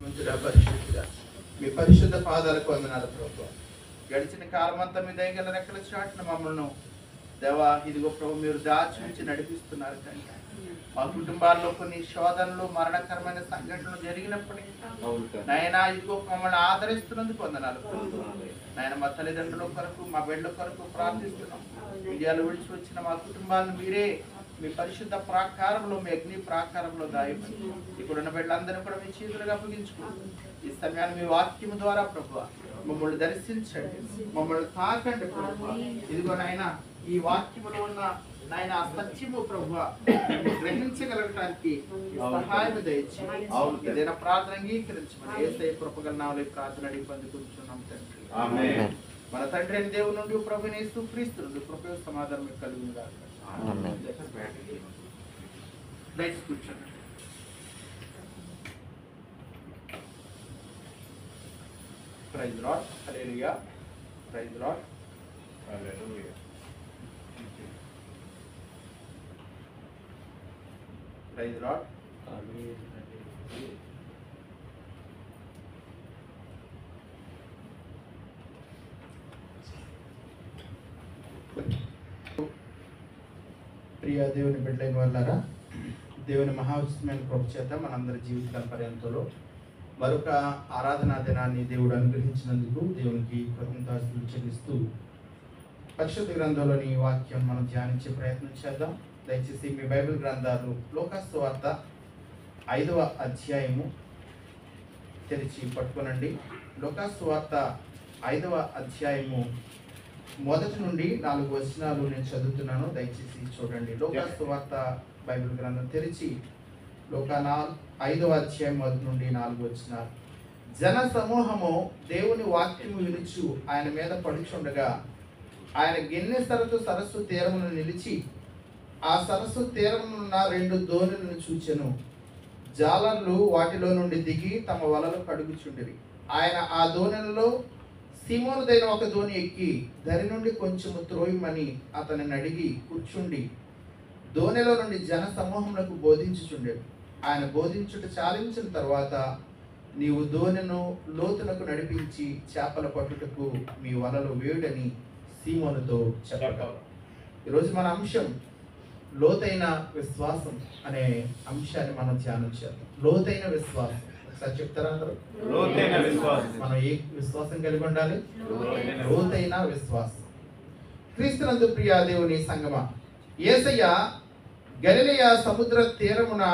పరిశుద్ధుడా, మీ పరిశుద్ధ పాదాలకు వందనాలు ప్రభువా. గడిచిన కాలం అంతా మీ దయగల రెక్కల చాటున మమ్మల్ని దేవా ఇదిగో ప్రభు మీరు దాచి ఉంచి నడిపిస్తున్నారు. కనుక మా కుటుంబాల్లో కొన్ని శోధనలు మరణకరమైన సంఘటనలు జరిగినప్పటికీ నాయన ఇదిగో మమ్మల్ని ఆదరిస్తున్నందుకు వందనాలు ప్రభువా. నాయన మా తల్లిదండ్రుల కొరకు మా బిడ్డల కొరకు ప్రార్థిస్తున్నాం. ఇండియాలో విడిచి వచ్చిన మా కుటుంబాలను మీరే మీ పరిశుద్ధ ప్రాకారంలో మీ అగ్ని ప్రాకారంలో దాయమని ఇప్పుడున్న బిడ్డలందరినీ కూడా మీ చేతులుగా అప్పగించుకుంటాం. ఈ సమయాన్ని మీ వాక్యము ద్వారా ప్రభువా మమ్మల్ని దర్శించండి, మమ్మల్ని తాకండి ప్రభువా. ఇదిగో నాయన ఈ వాక్యములో ఉన్న నాయన సత్యము ప్రభువా గ్రహించగలగటానికి సహాయం దయచేయండి. ఏదైనా ప్రార్థన అంగీకరించమని యేసయ్య కృపగల నామములో ప్రార్థన అడిగి పొందుకుంటున్నాం తండ్రి. ఆమేన్. మన తండ్రి అయిన దేవుని నుండి ప్రభువైన యేసుక్రీస్తు నుండి కృప సమాధానం కలుగును గాక. Let's కూర్చోండి. Praise the Lord. Hallelujah. Praise the Lord. Hallelujah. Praise the Lord. ప్రియ దేవుని బిడ్డలైన వాళ్ళారా, దేవుని మహావిష్యమైన కృప చేత మనందరి జీవితాల పర్యంతంలో మరొక ఆరాధనా దినాన్ని దేవుడు అనుగ్రహించినందుకు దేవునికి కృతజ్ఞతాస్తుతులు చెల్లిస్తూ పరిశుద్ధ గ్రంథంలోని వాక్యం మనం ధ్యానించే ప్రయత్నం చేద్దాం. దయచేసి మీ బైబిల్ గ్రంథాలు లూకా సువార్త 5వ అధ్యాయము తెరిచి పట్టుకోనండి. లూకా సువార్త 5వ అధ్యాయము 1 నుండి 4 వచనాలు నేను చదువుతున్నాను. దయచేసి చూడండి. లూకా సువార్త బైబిల్ గ్రంథం తెరిచి లూకా 5వ అధ్యాయం 1 నుండి 4 వచనాలు. జన సమూహము దేవుని వాక్యము వినుచు ఆయన మీద పడుచుండగా ఆయన గిన్నెసరతు సరస్సు తీరమును నిలిచి ఆ సరస్సు తీరమునున్న 2 దోణులను చూచెను. జాలర్లు వాటిలో నుండి దిగి తమ వలలు కడుగుచుండిరి. ఆయన ఆ దోణులలో సీమోనుదైన ఒక దోణి ఎక్కి దరి నుండి కొంచెము త్రోయమని అతనిని అడిగి కూర్చుండి దోణిలో నుండి జన సమూహములకు బోధించుచుండెను. ఆయన బోధించుట చాలించిన తర్వాత, నీవు దోణిను లోతునకు నడిపించి చేపల పట్టుటకు మీ వలలు వేయుడని సీమోనుతో చెప్పగా. ఈరోజు మన అంశం లోతైన విశ్వాసం అనే అంశాన్ని మనం ధ్యానం చేద్దాం. లోతైన విశ్వాసం ఒకసారి చెప్తారా అందరూ? లోతైన విశ్వాసం. మనం ఏ విశ్వాసం కలిగి ఉండాలి? లోతైన విశ్వాసం. క్రీస్తునందు ప్రియ దేవుని సంగమా, యేసయ్య గలిలయ సముద్ర తీరమున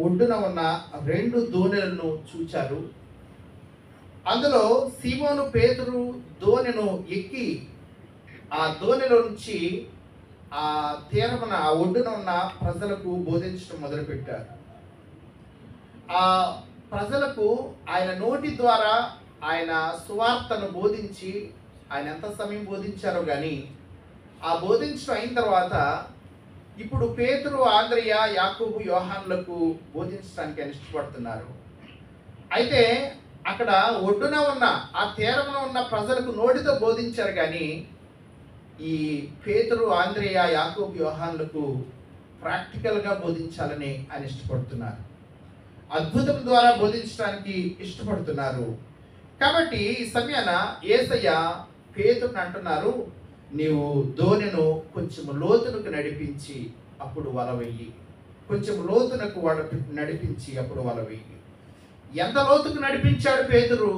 ఒడ్డున ఉన్న 2 దోణులను చూచారు. అందులో సీమోను పేతురు దోణిను ఎక్కి ఆ దోణిలో నుంచి ఆ తీరమున ఆ ఒడ్డున ఉన్న ప్రజలకు బోధించడం మొదలుపెట్టారు. ఆ ప్రజలకు ఆయన నోటి ద్వారా ఆయన సువార్తను బోధించి ఆయన ఎంత సమయం బోధించారో కానీ ఆ బోధించడం అయిన తర్వాత ఇప్పుడు పేతురు, ఆంద్రయ, యాకోబు, యోహానులకు బోధించడానికి ఆయన ఇష్టపడుతున్నారు. అయితే అక్కడ ఒడ్డున ఉన్న ఆ తీరమున ఉన్న ప్రజలకు నోటితో బోధించారు కానీ ఈ పేతురు, ఆంద్రయ, యాకోబు, యోహానులకు ప్రాక్టికల్గా బోధించాలని ఆయన ఇష్టపడుతున్నారు. అద్భుతం ద్వారా బోధించడానికి ఇష్టపడుతున్నారు. కాబట్టి ఈ సమయాన యేసయ్య పేతురుని అంటున్నారు, నీవు దోణిను కొంచెం లోతునకు నడిపించి అప్పుడు వల వెయ్యి. కొంచెం లోతునకు నడిపించి అప్పుడు వల వెయ్యి. ఎంత లోతుకు నడిపించాడు పేతురు?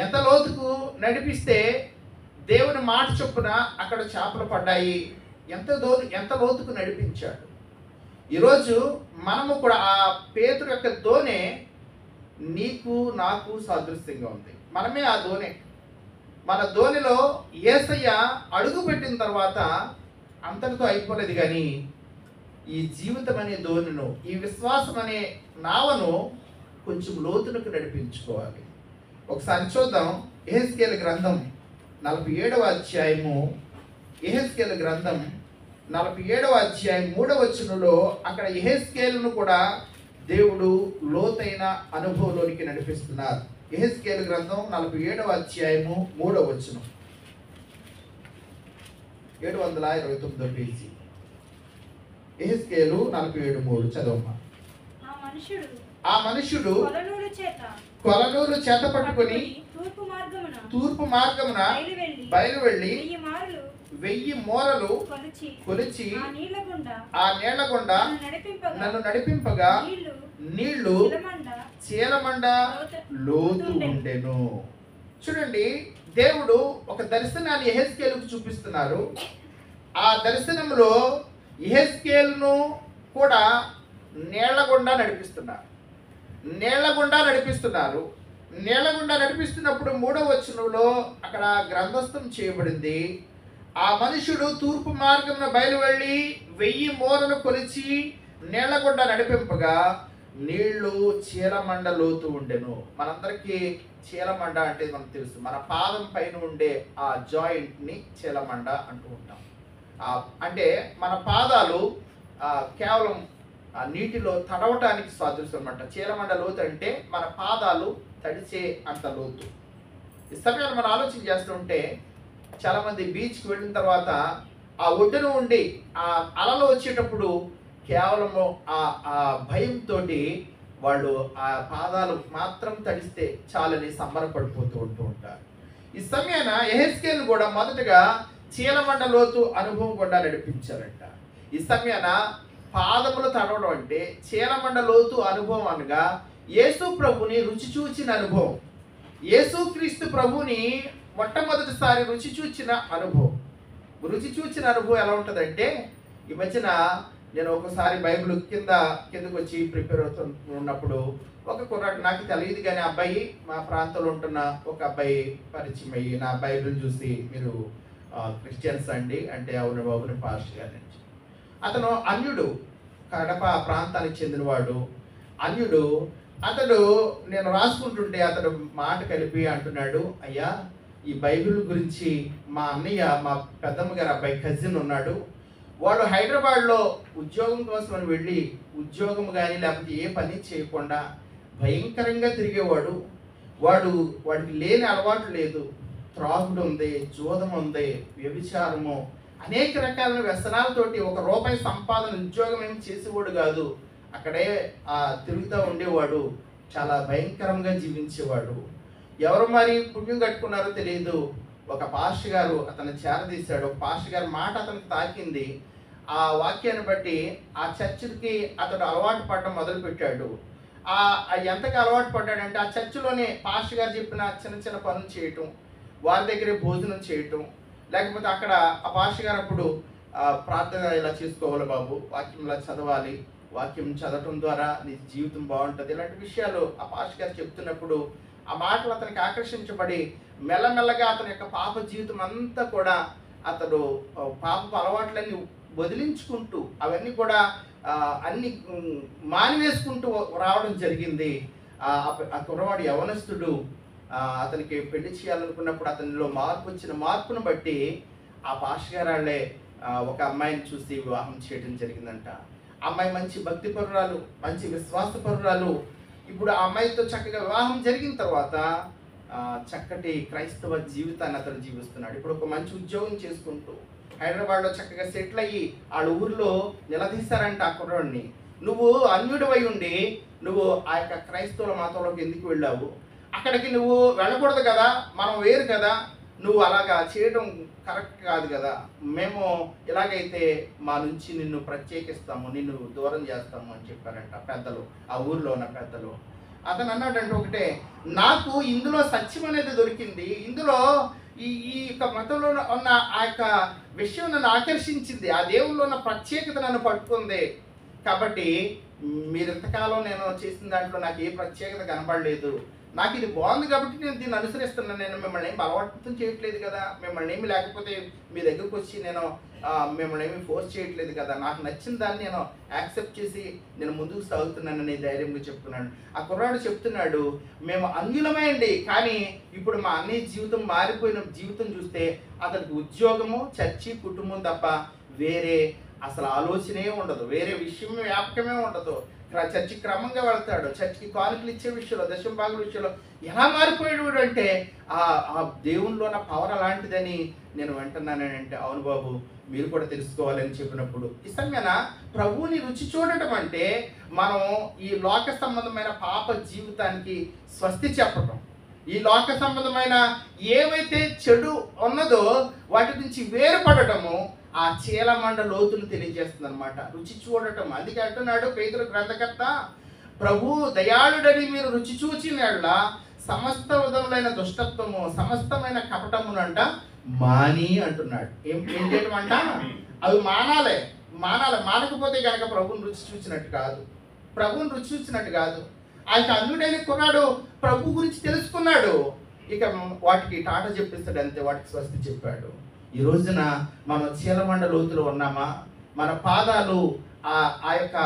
ఎంత లోతుకు నడిపిస్తే దేవుని మాట చొప్పున అక్కడ చేపలు పడ్డాయి? ఎంత లోతుకు నడిపించాడు? ఈరోజు మనము కూడా ఆ పేతురు యొక్క దోణె నీకు నాకు సాదృశ్యంగా ఉంది. మనమే ఆ దోణె. మన దోణిలో యేసయ్య అడుగు పెట్టిన తర్వాత అంతటితో అయిపోలేదు కానీ ఈ జీవితం అనే దోణిను, ఈ విశ్వాసం అనే నావను కొంచెం లోతునకు నడిపించుకోవాలి. ఒకసారి చూద్దాం. యెహెజ్కేలు గ్రంథం 47వ అధ్యాయము. యెహెజ్కేలు గ్రంథం 47వ అధ్యాయం 3వ వచనంలో అక్కడ యెహెజ్కేలును కూడా దేవుడు లోతైన అనుభవంలోనికి నడిపిస్తున్నారు. యెహెజ్కేలు గ్రంథం 47వ అధ్యాయము 3వ వచనం, 729వ పేజీ. యెహెజ్కేలు 47:3 చదవమ్మా. ఆ మనుషుడు ఆ మనుష్యుడు కొలనూలు చేత పట్టుకొని తూర్పు మార్గమున బయలు వెళ్ళి 1000 మూరలు కొలిచి ఆ నీళ్ల గుండా నన్ను నడిపింపగా నీళ్లు చీలమండ లోతు ఉండెను. చూడండి, దేవుడు ఒక దర్శనాన్ని యెహెజ్కేలుకు చూపిస్తున్నారు. ఆ దర్శనంలో యెహెజ్కేలును కూడా నీళ్ల గుండా నడిపిస్తున్నారు. నీళ్ల గుండా నడిపిస్తున్నప్పుడు 3వ వచనంలో అక్కడ గ్రంథస్థం చేయబడింది, ఆ మనుషుడు తూర్పు మార్గమున బయలు వెళ్ళి 1000 మూరలు కొలిచి నీళ్ల గుండా నడిపింపగా నీళ్లు చీలమండ లోతు ఉండెను. మనందరికీ చీలమండ అంటే మనకు తెలుసు, మన పాదం పైన ఉండే ఆ జాయింట్ ని చీలమండ అంటూ ఉంటాం. అంటే మన పాదాలు కేవలం నీటిలో తడవటానికి సాదృశ్యం అన్నమాట. చీలమండ లోతు అంటే మన పాదాలు తడిచే అంత లోతు. ఈ సమయంలో మనం ఆలోచన చేస్తుంటే చాలా మంది బీచ్కి వెళ్ళిన తర్వాత ఆ ఒడ్డున ఉండి ఆ అలలు వచ్చేటప్పుడు కేవలము ఆ భయంతో వాళ్ళు ఆ పాదాలు మాత్రం తడిస్తే చాలని సంబరపడిపోతూ ఉంటూ ఉంటారు. ఈ సమయాన యెహెజ్కేలు కూడా మొదటగా చీలమండ లోతు అనుభవం కూడా నడిపించారంట. ఈ సమయాన పాదములు తడవడం అంటే చీలమండ లోతు అనుభవం అనగా యేసు ప్రభుని రుచి చూచిన అనుభవం. యేసుక్రీస్తు ప్రభుని మొట్టమొదటిసారి రుచి చూచిన అనుభవం ఎలా ఉంటుందంటే, ఈ మధ్యన నేను ఒకసారి బైబిల్ కిందకు వచ్చి ప్రిపేర్ అవుతున్నప్పుడు ఒక కుర్రాడు, నాకు తెలియదు కానీ అబ్బాయి మా ప్రాంతంలో ఉంటున్న ఒక అబ్బాయి పరిచయం అయ్యి నా బైబిల్ చూసి, మీరు క్రిస్టియన్స్ అండి అంటే అవును బాబుని పాస్టర్ గారి నుంచి. అతను అన్యుడు, కడప ప్రాంతానికి చెందినవాడు, అన్యుడు. అతడు నేను రాసుకుంటుంటే అతడు మాట కలిపి అంటున్నాడు, అయ్యా ఈ బైబిల్ గురించి మా అన్నయ్య, మా పెద్దమ్మ గారి అబ్బాయి కజిన్ ఉన్నాడు, వాడు హైదరాబాద్లో ఉద్యోగం కోసం వెళ్ళి ఉద్యోగం కానీ లేకపోతే ఏ పని చేయకుండా భయంకరంగా తిరిగేవాడు. వాడికి లేని అలవాటు లేదు, త్రాగుడు ఉంది, జూదం ఉంది, వ్యభిచారము, అనేక రకాల వ్యసనాలతోటి ₹1 సంపాదన ఉద్యోగం ఏం చేసేవాడు కాదు, అక్కడే తిరుగుతూ ఉండేవాడు, చాలా భయంకరంగా జీవించేవాడు. ఎవరు మరి పుణ్యం కట్టుకున్నారో తెలియదు, ఒక పాస్టర్ గారు అతను చేరదీశాడు. పాస్టర్ గారి మాట అతనికి తాకింది. ఆ వాక్యాన్ని బట్టి ఆ చర్చికి అతడు అలవాటు పడడం మొదలుపెట్టాడు. ఎంతగా అలవాటు పడ్డాడంటే ఆ చర్చిలోనే పాస్టర్ గారు చెప్పిన చిన్న చిన్న పనులు చేయటం, వారి దగ్గరే భోజనం చేయటం, లేకపోతే అక్కడ ఆ పాస్టర్ గారు అప్పుడు ప్రార్థన ఇలా చేసుకోవాలి బాబు, వాక్యం ఇలా చదవాలి, వాక్యం చదవటం ద్వారా నీ జీవితం బాగుంటుంది, ఇలాంటి విషయాలు ఆ పాస్టర్ గారు చెప్తున్నప్పుడు ఆ మాటలు అతనికి ఆకర్షించబడి మెల్లమెల్లగా అతని యొక్క పాప జీవితం అంతా కూడా అతడు పాపపు అలవాట్లన్నీ వదిలించుకుంటూ అవన్నీ కూడా అన్ని మానివేసుకుంటూ రావడం జరిగింది. ఆ కుర్రవాడు యవనస్తుడు, అతనికి పెళ్లి చేయాలనుకున్నప్పుడు అతనిలో వచ్చిన మార్పును బట్టి ఆ పాస్టర్ గారు వాళ్ళే ఒక అమ్మాయిని చూసి వివాహం చేయడం జరిగిందంట. అమ్మాయి మంచి భక్తి పరురాలు, మంచి విశ్వాస పరురాలు. ఇప్పుడు ఆ అమ్మాయితో చక్కగా వివాహం జరిగిన తర్వాత చక్కటి క్రైస్తవ జీవితాన్ని అతను జీవిస్తున్నాడు. ఇప్పుడు ఒక మంచి ఉద్యోగం చేసుకుంటూ హైదరాబాద్లో చక్కగా సెటిల్ అయ్యి వాళ్ళ ఊరిలో నిలదీశారంట ఆ కుర్రాడిని, నువ్వు అన్యుడివై ఉండి నువ్వు ఆ యొక్క క్రైస్తవుల మతంలోకి ఎందుకు వెళ్ళావు, అక్కడికి నువ్వు వెళ్ళకూడదు కదా, మనం వేరు కదా, నువ్వు అలాగా చేయడం కరెక్ట్ కాదు కదా, మేము ఎలాగైతే మా నుంచి నిన్ను ప్రత్యేకిస్తాము, నిన్ను దూరం చేస్తాము అని చెప్పారంట పెద్దలు, ఆ ఊరిలో ఉన్న పెద్దలు. అతను అన్నాడంటే ఒకటే, నాకు ఇందులో సత్యం అనేది దొరికింది, ఇందులో ఈ యొక్క మతంలో ఉన్న ఆ యొక్క విషయం నన్ను ఆకర్షించింది, ఆ దేవుల్లో ఉన్న ప్రత్యేకత నన్ను పట్టుకుంది, కాబట్టి మీరు ఇంతకాలం నేను చేసిన దాంట్లో నాకు ఏ ప్రత్యేకత కనపడలేదు, నాకు ఇది బాగుంది కాబట్టి నేను దీన్ని అనుసరిస్తున్నాను, నేను మిమ్మల్ని ఏమి బలవంతం చేయట్లేదు కదా, మిమ్మల్ని ఏమి లేకపోతే మీ దగ్గరకు వచ్చి నేను మిమ్మల్ని ఏమి ఫోర్స్ చేయట్లేదు కదా, నాకు నచ్చిన దాన్ని నేను యాక్సెప్ట్ చేసి నేను ముందుకు సాగుతున్నానని ధైర్యంగా చెప్తున్నాను. ఆ కుర్రాడు చెప్తున్నాడు, మేము అన్యులమే అండి, కానీ ఇప్పుడు మా అన్నయ్య జీవితం మారిపోయిన జీవితం చూస్తే అతనికి ఉద్యోగము, చర్చి, కుటుంబం తప్ప వేరే అసలు ఆలోచనే ఉండదు, వేరే విషయం వ్యాపకమే ఉండదు. చర్చికి క్రమంగా వెళ్తాడు, చర్చికి కానుకలు ఇచ్చే విషయంలో, దశమ భాగం విషయంలో ఎలా మారిపోయాడు అంటే ఆ దేవునిలో ఉన్న పవర్ అలాంటిదని నేను వింటున్నానంటే, అవును బాబు మీరు కూడా తెలుసుకోవాలని చెప్పినప్పుడు ఈ సమయాన ప్రభువుని రుచి చూడటం అంటే మనం ఈ లోక సంబంధమైన పాప జీవితానికి స్వస్తి చెప్పటం, ఈ లోక సంబంధమైన ఏవైతే చెడు ఉన్నదో వాటి నుంచి వేరుపడటము ఆ చీలమండ లోతులు తెలియజేస్తుంది అనమాట. రుచి చూడటం. అందుకే అంటున్నాడు పేతురు గ్రంథకర్త, ప్రభు దయాళుడని మీరు రుచి చూచినట్ల సమస్త విధములైన దుష్టత్వము సమస్తమైన కపటమునంట మాని అంటున్నాడు. ఏం చేయటం అంట? అవి మానాలి. మానకపోతే కనుక ప్రభువుని రుచి చూసినట్టు కాదు. ప్రభువుని రుచి చూసినట్టు కాదు. ఆయన అన్యుడైన కొన్నాడు, ప్రభు గురించి తెలుసుకున్నాడు, ఇక వాటికి టాటా చెప్పిస్తాడు అంతే, వాటికి స్వస్తి చెప్పాడు. ఈ రోజున మనం చీలమండ లోతులో ఉన్నామా? మన పాదాలు ఆ యొక్క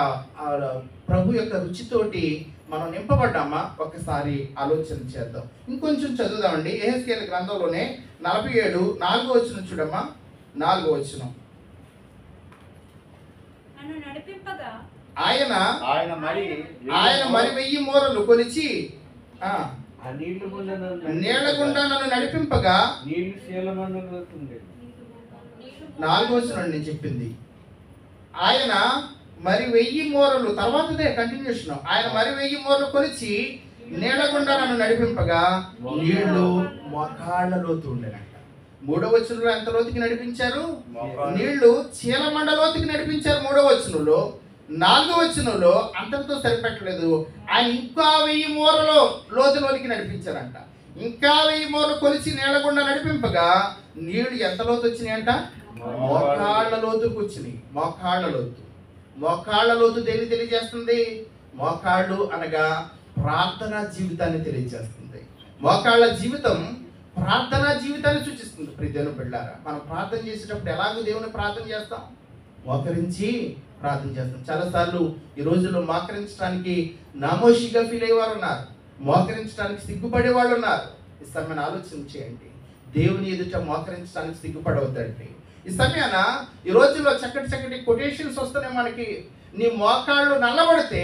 ప్రభు యొక్క రుచితోటి మనం నింపబడ్డామా? ఒకసారి ఆలోచన చేద్దాం. ఇంకొంచెం చదువుదామండి. యెహెజ్కేలు గ్రంథంలోనే 47 4వ వచనం చూడమ్మా. 4వ వచనం. ఆయన మరి 1000 మూరలు కొలిచి నీళ్ల గుండా నన్ను నడిపింపగా 4వ వచనం నేను చెప్పింది. ఆయన మరి 1000 మూరలు, తర్వాతదే కంటిన్యూషన్. ఆయన మరి 1000 మూరలు కొలిచి నీళ్ల గుండా నన్ను నడిపింపగా నీళ్లు మోకాళ్ళ లోతు ఉండేనంట. 3వ వచనంలో ఎంత లోతుకి నడిపించారు? నీళ్లు చీలమండ లోతుకి నడిపించారు 3వ వచనంలో. 4వ వచనంలో అంతటితో సరిపెట్టలేదు, ఆయన ఇంకా 1000 మూరలు లోతులోనికి నడిపించారంట. ఇంకా 1000 మూరలు కొలిచి నీళ్ల గుండా నడిపింపగా నీళ్లు ఎంత లోతు వచ్చినాయంట? మోకాళ్ళ లోతుకు వచ్చినాయి. మోకాళ్ళ లోతు దేన్ని తెలియజేస్తుంది? మోకాళ్ళు అనగా ప్రార్థనా జీవితాన్ని తెలియజేస్తుంది. మోకాళ్ళ జీవితం ప్రార్థనా జీవితాన్ని సూచిస్తుంది. ప్రియమైన బిడ్డలారా, మనం ప్రార్థన చేసేటప్పుడు ఎలాగో దేవుని ప్రార్థన చేస్తాం? మోకరించి ప్రార్థన చేస్తాం. చాలాసార్లు ఈ రోజుల్లో మోకరించడానికి నామోషిగా ఫీల్ అయ్యేవారు ఉన్నారు, మోకరించడానికి సిగ్గుపడే వాళ్ళు ఉన్నారు. ఈ సమయాన్ని ఆలోచన చేయండి. దేవుని ఎదుట మోకరించడానికి సిగ్గుపడవద్దండి. ఈ సమయాన ఈ రోజుల్లో చక్కటి కొటేషన్స్ వస్తున్నాయి మనకి. నీ మోకాళ్ళు నల్లబడితే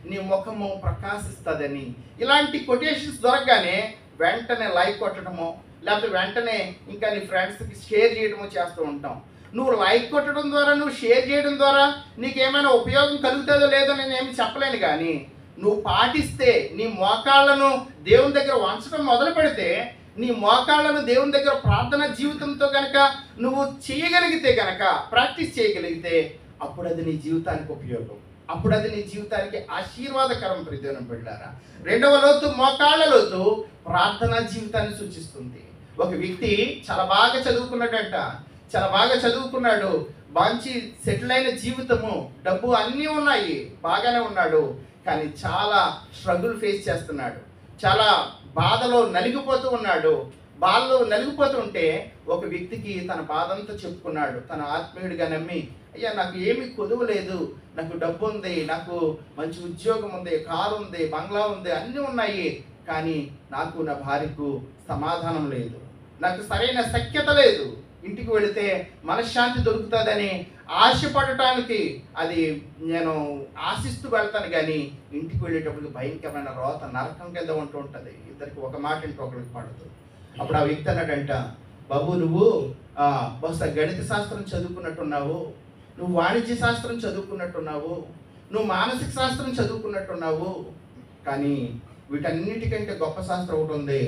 నీ ముఖము ప్రకాశిస్తుందని. ఇలాంటి కొటేషన్స్ దొరకగానే వెంటనే లైక్ కొట్టడమో, లేకపోతే వెంటనే ఇంకా నీ ఫ్రెండ్స్కి షేర్ చేయడమో చేస్తూ ఉంటాం. నువ్వు లైక్ కొట్టడం ద్వారా, నువ్వు షేర్ చేయడం ద్వారా నీకేమైనా ఉపయోగం కలుగుతుందో లేదో నేను ఏమి చెప్పలేను, కానీ నువ్వు పాటిస్తే, నీ మోకాళ్ళను దేవుని దగ్గర వంచడం మొదలు పెడితే, నీ మోకాళ్ళను దేవుని దగ్గర ప్రార్థన జీవితంతో కనుక నువ్వు చేయగలిగితే, కనుక ప్రాక్టీస్ చేయగలిగితే, అప్పుడు అది నీ జీవితానికి ఉపయోగం, అప్పుడు అది నీ జీవితానికి ఆశీర్వాదకరం. ప్రియమైన బిడ్డలారా, 2వ లోతు మోకాళ్ళ లోతు ప్రార్థనా జీవితాన్ని సూచిస్తుంది. ఒక వ్యక్తి చాలా బాగా చదువుకున్నాడు, మంచి సెటిల్ అయిన జీవితము, డబ్బు అన్నీ ఉన్నాయి, బాగానే ఉన్నాడు, కానీ చాలా స్ట్రగుల్ ఫేస్ చేస్తున్నాడు, చాలా బాధలో నలిగిపోతూ ఉన్నాడు. బాధలో నలిగిపోతుంటే ఒక వ్యక్తికి తన బాధంతా చెప్పుకున్నాడు. తన ఆత్మీయుడిగా నమ్మి, అయ్యా నాకు ఏమీ కొదువు లేదు, నాకు డబ్బు ఉంది, నాకు మంచి ఉద్యోగం ఉంది, కారు ఉంది, బంగ్లా ఉంది, అన్నీ ఉన్నాయి, కానీ నాకు నా భార్యకు సమాధానం లేదు, నాకు సరైన సఖ్యత లేదు, ఇంటికి వెళితే మనశ్శాంతి దొరుకుతుందని ఆశపడటానికి అది నేను ఆశిస్తూ వెళ్తాను, కానీ ఇంటికి వెళ్ళేటప్పుడు భయంకరమైన రోత నరకం కింద ఉంటూ ఉంటుంది. ఇద్దరికి ఒక మాట ఇంకొకరికి పడదు. అప్పుడు ఆ వ్యక్తి అన్నాడంట, బాబు నువ్వు బహుశా గణిత శాస్త్రం చదువుకున్నట్టున్నావు, నువ్వు వాణిజ్య శాస్త్రం చదువుకున్నట్టున్నావు, నువ్వు మానసిక శాస్త్రం చదువుకున్నట్టున్నావు, కానీ వీటన్నిటికంటే గొప్ప శాస్త్రం ఒకటి ఉంది,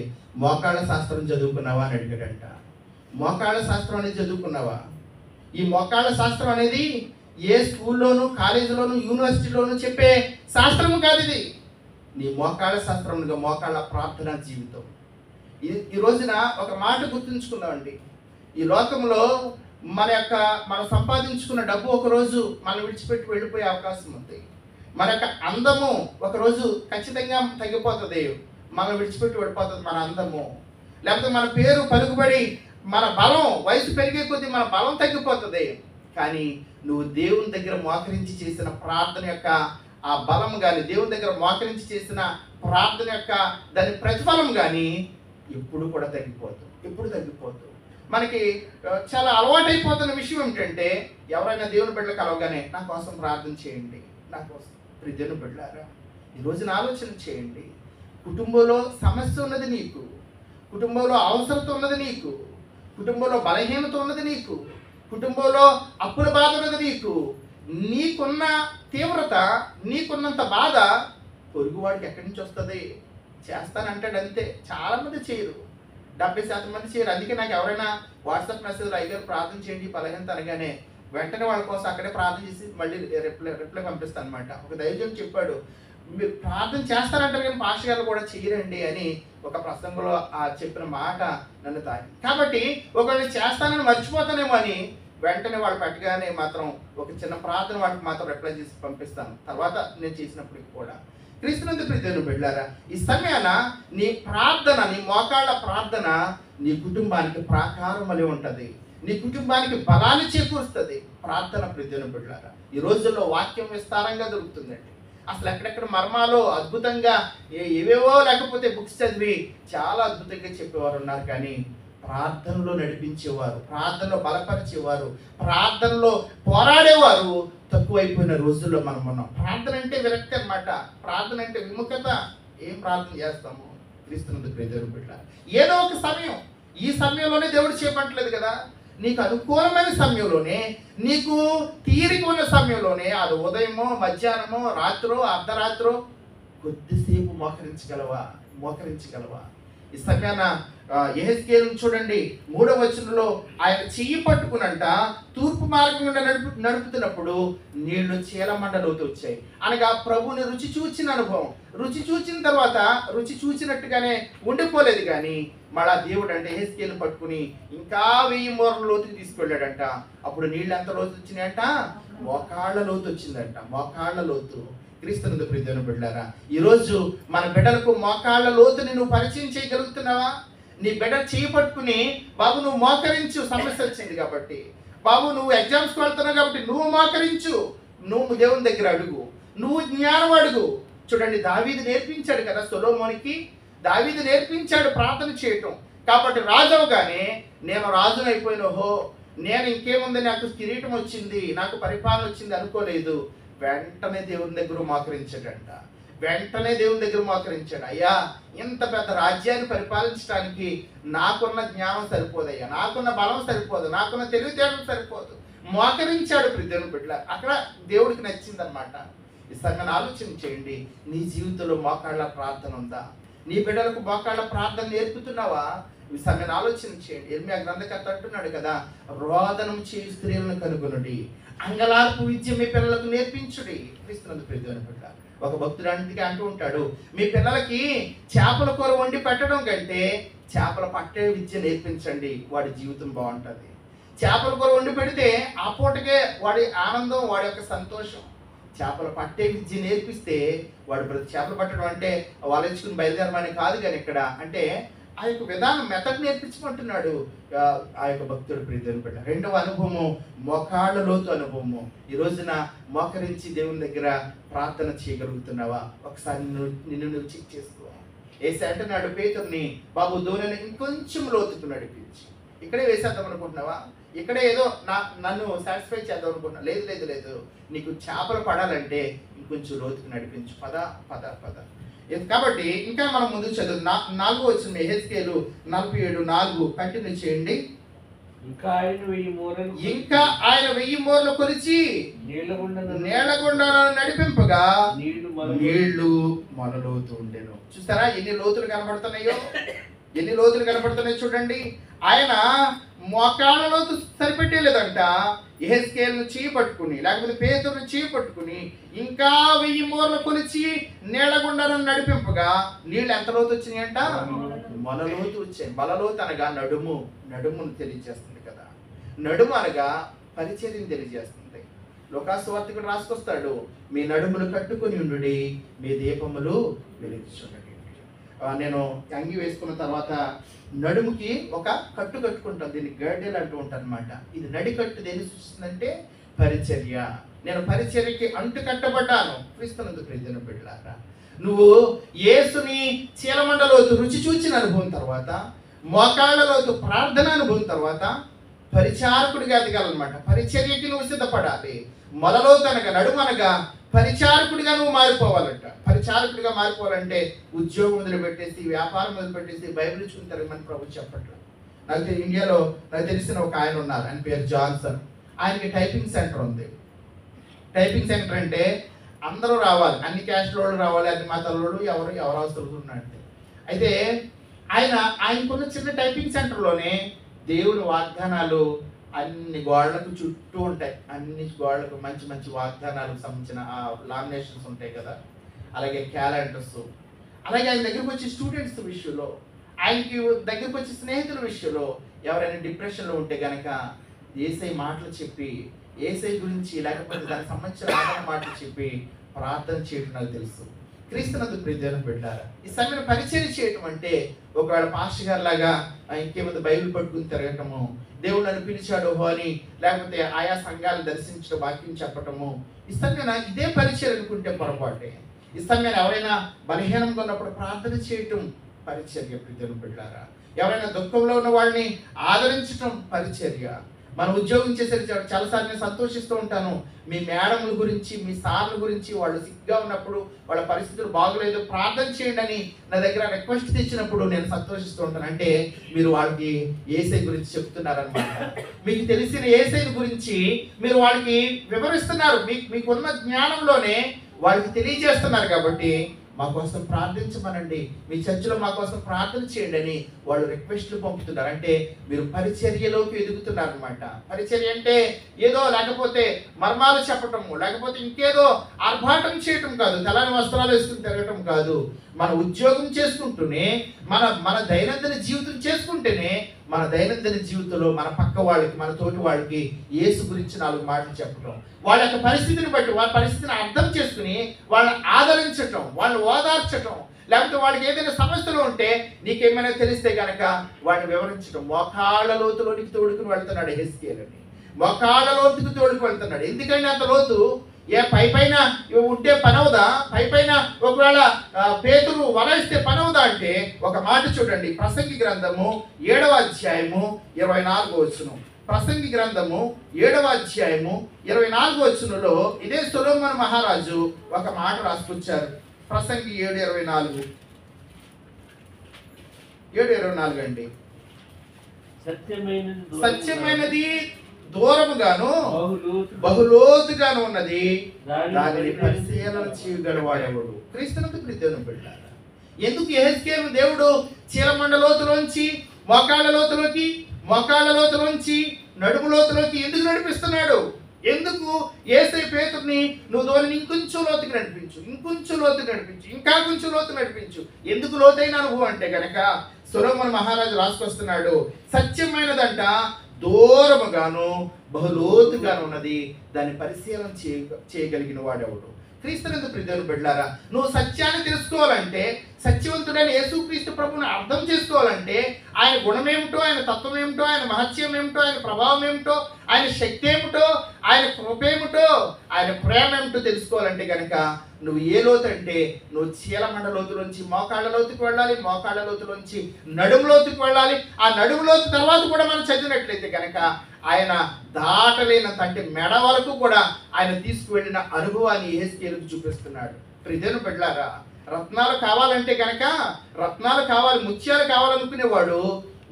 మోకాళ్ళ శాస్త్రం చదువుకున్నావా అని అడిగాడంట. మోకాళ్ళ శాస్త్రం అనేది చదువుకున్నావా? ఈ మోకాళ్ళ శాస్త్రం అనేది ఏ స్కూల్లోనూ, కాలేజీలోనూ, యూనివర్సిటీలోనూ చెప్పే శాస్త్రము కాదు. ఇది నీ మోకాళ్ళ శాస్త్రం, మోకాళ్ళ ప్రార్థనా జీవితం. ఈ రోజున ఒక మాట గుర్తుంచుకుందామండి. ఈ లోకంలో మనం సంపాదించుకున్న డబ్బు ఒకరోజు మనం విడిచిపెట్టి వెళ్ళిపోయే అవకాశం ఉంది. మన యొక్క అందము ఒకరోజు ఖచ్చితంగా తగ్గిపోతుంది, మనం విడిచిపెట్టి వెళ్ళిపోతుంది మన అందము. లేకపోతే మన పేరు పలుకుబడి, మన బలం, వయసు పెరిగే కొద్దీ మన బలం తగ్గిపోతుంది. కానీ నువ్వు దేవుని దగ్గర మోకరించి చేసిన ప్రార్థన యొక్క ఆ బలం కానీ, దేవుని దగ్గర మోకరించి చేసిన ప్రార్థన యొక్క దాని ప్రతిఫలం కానీ ఎప్పుడు కూడా తగ్గిపోతుంది. మనకి చాలా అలవాటైపోతున్న విషయం ఏమిటంటే, ఎవరైనా దేవుని బిడ్డలు కలవగానే నా కోసం ప్రార్థన చేయండి, నా కోసం. దేవుని బిడ్డలారా, ఈ రోజున ఆలోచన చేయండి. కుటుంబంలో సమస్య ఉన్నది నీకు, కుటుంబంలో అవసరత ఉన్నది నీకు, కుటుంబంలో బలహీనత ఉన్నది నీకు, కుటుంబంలో అప్పుల బాధ ఉన్నది నీకున్న తీవ్రత, నీకున్నంత బాధ పొరుగువాడికి ఎక్కడి నుంచి వస్తుంది? చేస్తానంటాడు అంతే. చాలామంది చేయరు, 70% మంది చేయరు. అందుకే నాకు ఎవరైనా వాట్సాప్ మెసేజ్లో అయ్యారు ప్రార్థన చేయండి బలహీనత అనగానే వెంటనే వాళ్ళ కోసం అక్కడే ప్రార్థన చేసి మళ్ళీ రిప్లై పంపిస్తాను అనమాట. ఒక దైవజనుడు చెప్పాడు, మీరు ప్రార్థన చేస్తారంటారు కానీ పాస్టర్ గారు కూడా చేయరండి అని ఒక ప్రసంగంలో చెప్పిన మాట నన్ను తాకి. కాబట్టి ఒకవేళ చేస్తానని మర్చిపోతానేమో అని వెంటనే వాళ్ళు పెట్టగానే మాత్రం ఒక చిన్న ప్రార్థన వాళ్ళకి మాత్రం రిప్లై చేసి పంపిస్తాను, తర్వాత నేను చేసినప్పటికి కూడా. క్రీస్తునందు ప్రియమైన బిడ్డలారా, ఈ సమయాన నీ ప్రార్థన, నీ మోకాళ్ళ ప్రార్థన నీ కుటుంబానికి ప్రాకారం వలె ఉంటుంది, నీ కుటుంబానికి బలాన్ని చేకూరుస్తుంది. ప్రార్థన ప్రియమైన బిడ్డలారా, ఈ రోజుల్లో వాక్యం విస్తారంగా దొరుకుతుందండి. అసలు ఎక్కడెక్కడ మర్మాలు అద్భుతంగా ఏవేవో లేకపోతే బుక్స్ చదివి చాలా అద్భుతంగా చెప్పేవారు ఉన్నారు, కానీ ప్రార్థనలో నడిపించేవారు, ప్రార్థనలో బలపరిచేవారు, ప్రార్థనలో పోరాడేవారు తక్కువైపోయిన రోజుల్లో మనం ఉన్నాం. ప్రార్థన అంటే విరక్తి అన్నమాట, ప్రార్థన అంటే విముఖత. ఏం ప్రార్థన చేస్తాము? క్రీస్తునందు ప్రియమైన బిడ్డలారా, ఏదో ఒక సమయం, ఈ సమయంలోనే దేవుడు చేయమంటలేదు కదా, నీకు అనుకూలమైన సమయంలోనే, నీకు తీరిక ఉన్న సమయంలోనే, అది ఉదయమో మధ్యాహ్నమో రాత్రో అర్ధరాత్రో కొద్దిసేపు మోకరించగలవా? ఈ సమయాన యెహెజ్కేలు చూడండి, 3వ వచనంలో ఆయన చెయ్యి పట్టుకునంట తూర్పు మార్గం గుండా నడుపుతున్నప్పుడు నీళ్లు చీలమండలోకి వచ్చాయి. అనగా ప్రభుని రుచి చూచిన అనుభవం. రుచి చూచిన తర్వాత రుచి చూసినట్టుగానే ఉండిపోలేదు, కానీ మళ్ళా దేవుడు అంటే యెహెజ్కేలు పట్టుకుని ఇంకా 1000 మూరల లోతుకి తీసుకెళ్ళాడంట. అప్పుడు నీళ్ళు ఎంత లోతు వచ్చినాయంట? మోకాళ్ళ లోతు వచ్చిందంట, మోకాళ్ళ లోతు. క్రీస్తునందు ప్రియమైన బిడ్డలారా, ఈరోజు మన బిడ్డలకు మోకాళ్ళ లోతుని నువ్వు పరిచయం చేయగలుగుతున్నావా? నీ బిడ్డ చేయి పట్టుకుని, బాబు నువ్వు మోకరించు, సమస్య వచ్చింది కాబట్టి, బాబు నువ్వు ఎగ్జామ్స్కి వెళ్తున్నావు కాబట్టి నువ్వు మోకరించు, నువ్వు దేవుని దగ్గర అడుగు, నువ్వు జ్ఞానం అడుగు. చూడండి, దావీదు నేర్పించాడు కదా సొలొమోనుకి, దావీదు నేర్పించాడు ప్రార్థన చేయటం. కాబట్టి రాజు అవగానే నేను రాజును అయిపోయినోహో, నేను ఇంకేముంది, నాకు కిరీటం వచ్చింది, నాకు పరిపాలన వచ్చింది అనుకోలేదు. వెంటనే దేవుని దగ్గర మోకరించాడంట, వెంటనే దేవుని దగ్గర మోకరించాడు. అయ్యా, ఇంత పెద్ద రాజ్యాన్ని పరిపాలించడానికి నాకున్న జ్ఞానం సరిపోదయ్యా, నాకున్న బలం సరిపోదు, నాకున్న తెలివితేటలు సరిపోదు. మోకరించాడు ప్రియమైన బిడ్డలారా, అక్కడ దేవుడికి నచ్చిందనమాట. ఈ సమయాన్ని ఆలోచన చేయండి, నీ జీవితంలో మోకాళ్ళ ప్రార్థన ఉందా? నీ బిడ్డలకు మోకాళ్ళ ప్రార్థన నేర్పుతున్నావా? ఈ సమయాన్ని ఆలోచన చేయండి. ఇర్మియా గ్రంథకర్త అంటున్నాడు కదా, రోదనం చేయు స్త్రీలను కనుగొనుడి, అంగలార్పు విద్య మీ పిల్లలకు నేర్పించుడి. క్రీస్తునందు ప్రియమైన బిడ్డలారా, ఒక భక్తుడు అంటూ ఉంటాడు, మీ పిల్లలకి చేపల కూర వండి పెట్టడం కంటే చేపల పట్టే విద్య నేర్పించండి, వాడి జీవితం బాగుంటుంది. చేపల కూర వండి పెడితే ఆ పూటకే వాడి ఆనందం, వాడి యొక్క సంతోషం. చేపలు పట్టే విద్య నేర్పిస్తే వాడు ప్రతి చేపలు పట్టడం అంటే వాళ్ళు ఇచ్చుకుని బయలుదేరమని కాదు, కానీ ఇక్కడ అంటే ఆ యొక్క విధానం, మెథడ్ నేర్పించుకుంటున్నాడు ఆ యొక్క భక్తుడు ప్రియమైన బిడ్డ. రెండవ అనుభవము మోకాళ్ళ లోతు అనుభవము. ఈ రోజున మోకరించి దేవుని దగ్గర ప్రార్థన చేయగలుగుతున్నావా? ఒకసారి నిన్ను నువ్వు చెక్ చేసుకో. యేసు అంటున్నాడు పేతురుని, బాబు దోణిని ఇంకొంచెం లోతుకు నడిపించి, ఇక్కడే వేసేద్దాం అనుకుంటున్నావా? ఇక్కడే ఏదో నన్ను సాటిస్ఫై చేద్దాం అనుకుంటున్నా? లేదు, నీకు చేపలు పడాలంటే ఇంకొంచెం లోతుకు నడిపించు, పద. కాబట్టి ఇంకా మనం ముందు చదువు 4వ వచనం యెహెజ్కేలు 47:4 కంటిన్యూ చేయండి. ఇంకా ఆయన 1000 మూరలు కొలిచి నీళ్లగుండా నడిపింపగా నీళ్లు మొలలోతు ఉండెను. చూస్తారా ఎన్ని లోతులు కనబడుతున్నాయో? ఎన్ని లోతులు కనబడుతున్నాయో చూడండి. ఆయన మోకాళ్ళ లోతు సరిపెట్టేలేదంట, యెహెజ్కేలును చేయి పట్టుకుని, లేకపోతే పేతురుని చేయి పట్టుకుని ఇంకా 1000 మూరలు కొలిచి నీళ్లగుండా నడిపింపగా నీళ్ళు ఎంత లోతు వచ్చినాయంట? మొలలోతు వచ్చాయి. మొలలోతు అనగా నడుమును తెలియజేస్తుంది కదా. నడుము అనగా పరిచర్యను తెలియజేస్తుంది. లోకాసు వార్తకుడు రాసుకొస్తాడు, మీ నడుమును కట్టుకొని ఉండుడి, మీ దీపములు వెలిగించుండండి. నేను అంగి వేసుకున్న తర్వాత నడుముకి ఒక కట్టు కట్టుకుంటాను, దీన్ని గర్డెల్ అంటూ ఉంటాను అనమాట. ఇది నడికట్టు దేన్ని సూచిస్తుందంటే పరిచర్య. నేను పరిచర్యకి అంటు కట్టబడ్డాను. క్రీస్తునందు ప్రియమైన బిడ్డలారా, నువ్వు యేసుని చీలమండలోతు రుచి చూచిన అనుభవం తర్వాత, మోకాళ్ళలోతు ప్రార్థన అనుభవం తర్వాత పరిచారకుడిగా ఎదగాలన్నమాట. పరిచర్యకి నువ్వు సిద్ధపడాలి. మొలలోతు అనగా నడుము అనగా పరిచారకుడిగా నువ్వు మారిపోవాలంట. పరిచారకుడిగా మారిపోవాలంటే ఉద్యోగం వదిలిపెట్టేసి, వ్యాపారం వదిలిపెట్టేసి బైబిల్ చూసుకుని తిరగమని ప్రభు చెప్పట్లేదు. ఇండియాలో నాకు తెలిసిన ఒక ఆయన ఉన్నారు, ఆయన పేరు జాన్సన్. ఆయనకి టైపింగ్ సెంటర్ ఉంది. టైపింగ్ సెంటర్ అంటే అందరూ రావాలి, అన్ని క్యాస్ట్ వాళ్ళు రావాలి, అన్ని మతాల వాళ్ళు, ఎవరు అవసరం ఉన్నట్టు. అయితే ఆయనకున్న చిన్న టైపింగ్ సెంటర్లోనే దేవుని వాగ్దానాలు అన్ని గోడలకు చుట్టూ ఉంటాయి. అన్ని గోడలకు మంచి మంచి వాగ్దానాలకు సంబంధించిన లామినేషన్స్ ఉంటాయి కదా, అలాగే క్యాలెండర్స్. అలాగే ఆయన దగ్గరకు వచ్చి స్టూడెంట్స్ విషయంలో, ఆయనకి దగ్గరకు వచ్చి స్నేహితుల విషయంలో ఎవరైనా డిప్రెషన్లో ఉంటే కనుక ఏసై మాటలు చెప్పి, ఏసై గురించి లేకపోతే దానికి సంబంధించిన ఆదరణ మాటలు చెప్పి ప్రార్థన చేయడం నాకు తెలుసు. క్రీస్తునందు ప్రియమైన బిడ్డలారా, ఈ సమయంలో పరిచయం చేయటం అంటే ఒకవేళ పాస్టర్ గారి లాగా ఇంకేముంది బైబిల్ పట్టుకుని తిరగటము, దేవుడు నన్ను పిలిచాడు అని లేకపోతే ఆయా సంఘాలను దర్శించడం, వాక్యం చెప్పటము, ఈ సమయంలో ఇదే పరిచయం అనుకుంటే పొరపాటే. ఈ సమయంలో ఎవరైనా బలహీనంగా ఉన్నప్పుడు ప్రార్థన చేయటం పరిచర్య. ప్రియమైన బిడ్డలారా, ఎవరైనా దుఃఖంలో ఉన్న వాళ్ళని ఆదరించటం పరిచర్య. మనం ఉద్యోగం చేసేది చాలాసార్లు నేను సంతోషిస్తూ ఉంటాను. మీ మేడముల గురించి, మీ సార్ల గురించి, వాళ్ళు సిగ్గా ఉన్నప్పుడు, వాళ్ళ పరిస్థితులు బాగోలేదు, ప్రార్థన చేయండి అని నా దగ్గర రిక్వెస్ట్ తెచ్చినప్పుడు నేను సంతోషిస్తూ ఉంటాను. అంటే మీరు వాళ్ళకి ఏసై గురించి చెప్తున్నారనమాట. మీకు తెలిసిన ఏసై గురించి మీరు వాళ్ళకి వివరిస్తున్నారు. మీకున్న జ్ఞానంలోనే వాళ్ళకి తెలియజేస్తున్నారు. కాబట్టి మా కోసం ప్రార్థించమనండి, మీ చర్చిలో మా కోసం ప్రార్థన చేయండి అని వాళ్ళు రిక్వెస్ట్లు పంపుతున్నారు. అంటే మీరు పరిచర్యలోకి ఎదుగుతున్నారు అనమాట. పరిచర్య అంటే ఏదో లేకపోతే మర్మాలు చెప్పటము, లేకపోతే ఇంకేదో ఆర్భాటం చేయటం కాదు, తెల్లని వస్త్రాలు వేసుకుని తిరగటం కాదు. మన ఉద్యోగం చేసుకుంటూనే, మన దైనందిన జీవితం చేసుకుంటేనే మన దైనందిన జీవితంలో మన పక్క వాళ్ళకి, మన తోటి వాళ్ళకి యేసు గురించి 4 మాటలు చెప్పటం, వాళ్ళ యొక్క పరిస్థితిని బట్టి వాళ్ళ పరిస్థితిని అర్థం చేసుకుని వాళ్ళని ఆదరించటం, వాళ్ళని ఓదార్చటం, లేకపోతే వాళ్ళకి ఏదైనా సమస్యలు ఉంటే నీకేమైనా తెలిస్తే కనుక వాటిని వివరించడం. మోకాళ్ళ లోతులోనికి తోడుకుని వెళ్తున్నాడు హెస్కేల్ అని, మోకాళ్ళ లోతుకు తోడుకు వెళ్తున్నాడు. ఎందుకంటే అంత లోతు పైన ఉంటే పనవుదా? పైన ఒకవేళ పేతురు వల ఇస్తే పనవుదా అంటే ఒక మాట చూడండి, ప్రసంగి గ్రంథము 7వ అధ్యాయము 24వ వచనం. ప్రసంగి గ్రంథము 7వ అధ్యాయము 24వ వచనంలో ఇదే సొలొమోను మహారాజు ఒక మాట రాసుకొచ్చారు. ప్రసంగి 7:24 అండి. సత్యమైనది దూరముగాను బహులోతుగాను ఉన్నది, దానిని పరిశీలన చేయగలవాడెవడు? క్రీస్తునందు ప్రియమైన బిడ్డలారా, ఎందుకు యెహెజ్కేలు దేవుడు చీలమండలోతులోంచి మోకాళ్ళ లోతులోంచి నడుము లోతులోకి ఎందుకు నడిపిస్తున్నాడు? ఎందుకు యేసై పేతుర్ని నువ్వు ధోని ఇంకొంచెం లోతుకి నడిపించు, ఇంకా కొంచెం లోతు నడిపించు. ఎందుకు లోతైన అనుభవం అంటే కనుక సొలొమోను మహారాజు రాసుకొస్తున్నాడు, సత్యమైనదంట దూరముగాను బహులోతుగాను ఉన్నది, దాన్ని పరిశీలన చేయగలిగిన వాడెవడు? క్రీస్తునందు ప్రియమైన బిడ్డలారా, నువ్వు సత్యాన్ని తెలుసుకోవాలంటే, సత్యవంతుడైన యేసుక్రీస్తు ప్రభువుని అర్థం చేసుకోవాలంటే, ఆయన గుణమేమిటో, ఆయన తత్వం ఏమిటో, ఆయన మహత్యం ఏమిటో, ఆయన ప్రభావం ఏమిటో, ఆయన శక్తి ఏమిటో, ఆయన కృపేమిటో, ఆయన ప్రేమ ఏమిటో తెలుసుకోవాలంటే కనుక నువ్వు ఏ లోతు అంటే నువ్వు చీలమండ లోతులోంచి మోకాళ్ళ లోతుకు వెళ్ళాలి, మోకాళ్ళ లోతులోంచి నడుము లోతుకు వెళ్ళాలి. ఆ నడుము లోతు తర్వాత కూడా మనం చదివినట్లయితే కనుక ఆయన దాటలేనంత, అంటే మెడ వరకు కూడా ఆయన తీసుకువెళ్ళిన అనుభవాన్ని యెహెజ్కేలుకు చూపిస్తున్నాడు. ప్రియమైన బిడ్డలారా, రత్నాలు కావాలంటే కనుక రత్నాలు కావాలి, ముత్యాలు కావాలనుకునేవాడు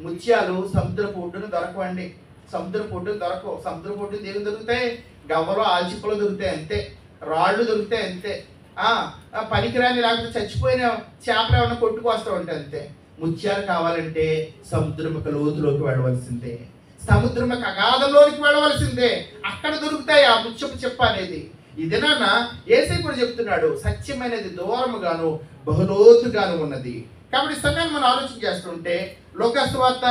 ముత్యాలు సముద్రపు ఒడ్డున దొరకవండి. సముద్రపు ఒడ్డున దొరకవు. సముద్రపు ఒడ్డున ఏమి దొరుకుతాయి? గవ్వలో ఆల్చిప్పలు దొరుకుతాయి అంతే, రాళ్ళు దొరుకుతాయి అంతే, పనికిరాని లేకపోతే చచ్చిపోయిన చేపలు ఏమైనా కొట్టుకొస్తూ ఉంటాయి అంతే. ముత్యాలు కావాలంటే సముద్రముఖ లోతులోకి వెళ్ళవలసిందే, సముద్రముఖ అగాధంలోనికి వెళ్ళవలసిందే. అక్కడ దొరుకుతాయి ఆ ముత్యపు చెప్ప అనేది. ఇదేనా యేసయ్య కూడా చెప్తున్నాడు, సత్యమైనది దూరముగాను బహులోతుగాను ఉన్నది. కాబట్టి సమయాన్ని మనం ఆలోచన చేస్తుంటే లోకాసు వార్త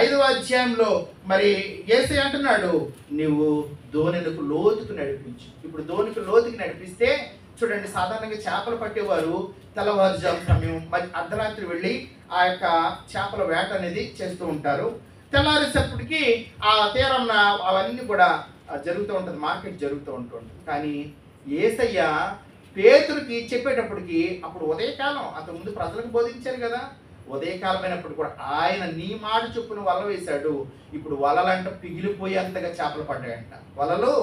5వ అధ్యాయంలో మరి యేసయ్య అంటున్నాడు, నీవు ధోనికు లోతుకు నడిపించు. ఇప్పుడు ధోనికి లోతుకి నడిపిస్తే చూడండి, సాధారణంగా చేపలు పట్టేవారు తెల్లవారుజాము సమయం మరి అర్ధరాత్రి వెళ్ళి ఆ యొక్క చేపల వేట అనేది చేస్తూ ఉంటారు. తెల్లారేసప్పటికి ఆ తీరం అవన్నీ కూడా జరుగుతూ ఉంటుంది, మార్కెట్ జరుగుతూ ఉంటుంది. కానీ యేసయ్య పేతురుకి చెప్పేటప్పటికి అప్పుడు ఉదయకాలం, అంతకుముందు ప్రజలకు బోధించారు కదా, ఉదయకాలం అయినప్పుడు కూడా ఆయన నీ మాట చొప్పున వల వేశాడు. ఇప్పుడు వలలంట పిగిలిపోయేంతగా చేపలు పడ్డాయంట, వలలు